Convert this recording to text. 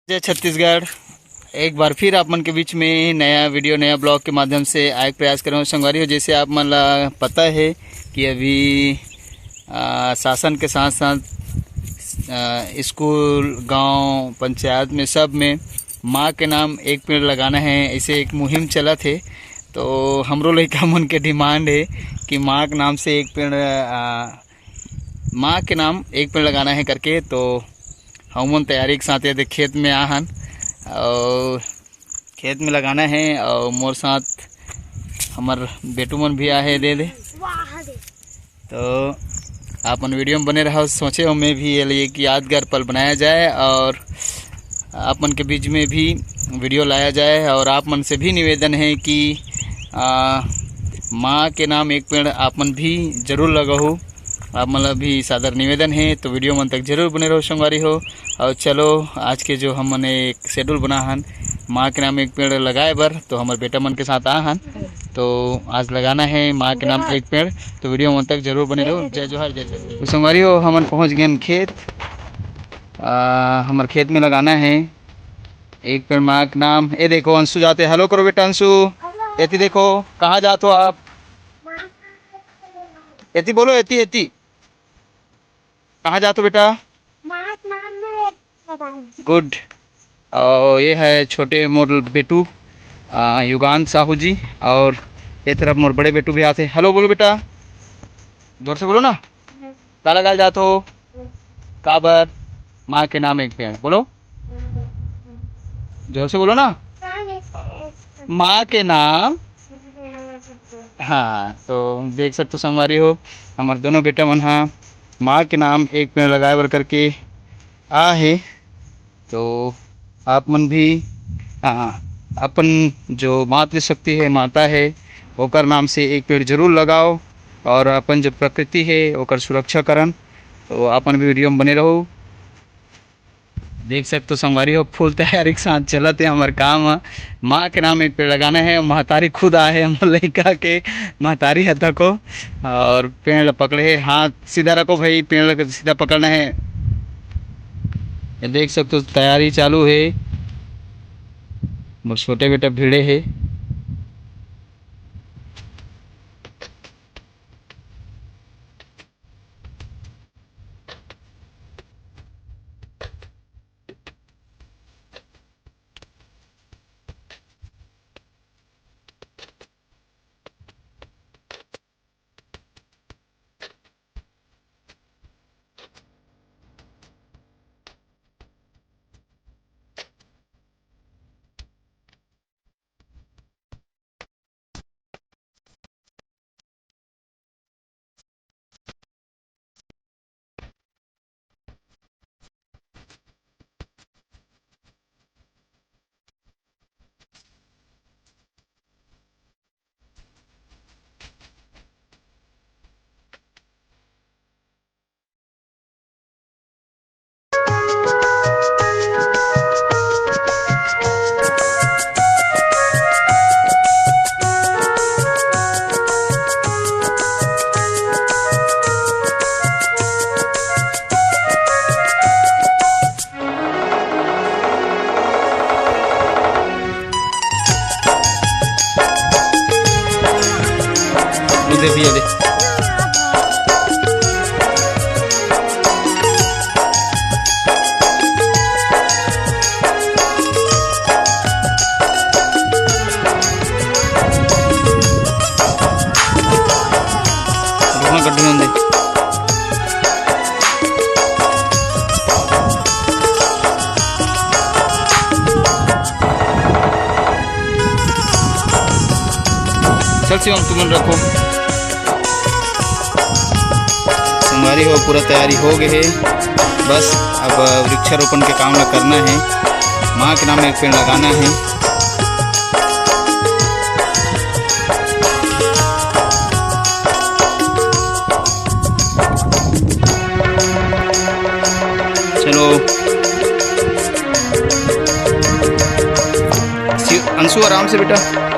जय छत्तीसगढ़। एक बार फिर आप मन के बीच में नया वीडियो नया ब्लॉग के माध्यम से आए प्रयास कर रहा हूँ। संगवारी हो, जैसे आप मन ला पता है कि अभी शासन के साथ साथ स्कूल गांव पंचायत में सब में माँ के नाम एक पेड़ लगाना है, ऐसे एक मुहिम चला थे। तो हमरो लड़का मन के डिमांड है कि माँ के नाम से एक पेड़ माँ के नाम एक पेड़ लगाना है करके। तो हम तैयारी के साथ ये खेत में आहन और खेत में लगाना है। और मोर साथ हमार बेटू मन भी आहे दे तो आपन वीडियो में बने रहो। सोचे हो मैं भी ये लिए कि यादगार पल बनाया जाए और आप मन के बीच में भी वीडियो लाया जाए। और आप मन से भी निवेदन है कि माँ के नाम एक पेड़ आप मन भी जरूर लगाओ। आप मतलब भी सादर निवेदन है, तो वीडियो मन तक जरूर बने रहो संगवारी हो। और चलो आज के जो हमने एक शेड्यूल बना हन माँ के नाम एक पेड़ लगाए बर, तो हमारे बेटा मन के साथ आहन। तो आज लगाना है माँ के नाम एक पेड़, तो वीडियो मन तक जरूर बने रहो। जय जोहार जय जय। तो संगवारी हो हमन पहुँच गए खेत। हमारे खेत में लगाना है एक पेड़ माँ के नाम। ये देखो अंशु जाते, हेलो करो बेटा अंशु। एती देखो कहाँ जाते हो आप, एती बोलो एती एती कहाँ जाते हो बेटा। गुड। और ये है छोटे मोर बेटू युगान साहू जी, और ये तरफ मोर बड़े बेटू भी आते। हेलो बोलो बेटा, जोर से बोलो ना। काला गाल जाते हो काबर माँ के नाम एक पेड़, बोलो जोर से बोलो ना। माँ के नाम। हाँ, तो देख सकते हो संगवारी हो हमारे दोनों बेटा मन हाँ माँ के नाम एक पेड़ लगाए बर करके आ है। तो आप मन भी अपन जो मातृशक्ति है माता है ओकर नाम से एक पेड़ जरूर लगाओ। और अपन जो प्रकृति है ओकर सुरक्षा करन। तो अपन भी वीडियो में बने रहो। देख सकते हो संगवारी हो फुल तैयारी के साथ चलते हमारे काम। माँ के नाम एक पेड़ लगाना है। महतारी खुद आए हम लड़का के महतारी है को, और पेड़ पकड़े हाथ सीधा रखो भाई, पेड़ सीधा पकड़ना है। ये देख सकते हो तैयारी चालू है। वो छोटे बेटा भिड़े है। दे दिया दे। गड्ढे में दे। चल शिवम तुम रखो। संगवारी हो पूरा तैयारी हो गई है, बस अब वृक्षारोपण के काम न करना है। माँ के नाम एक पेड़ लगाना है। चलो अंशु आराम से बेटा।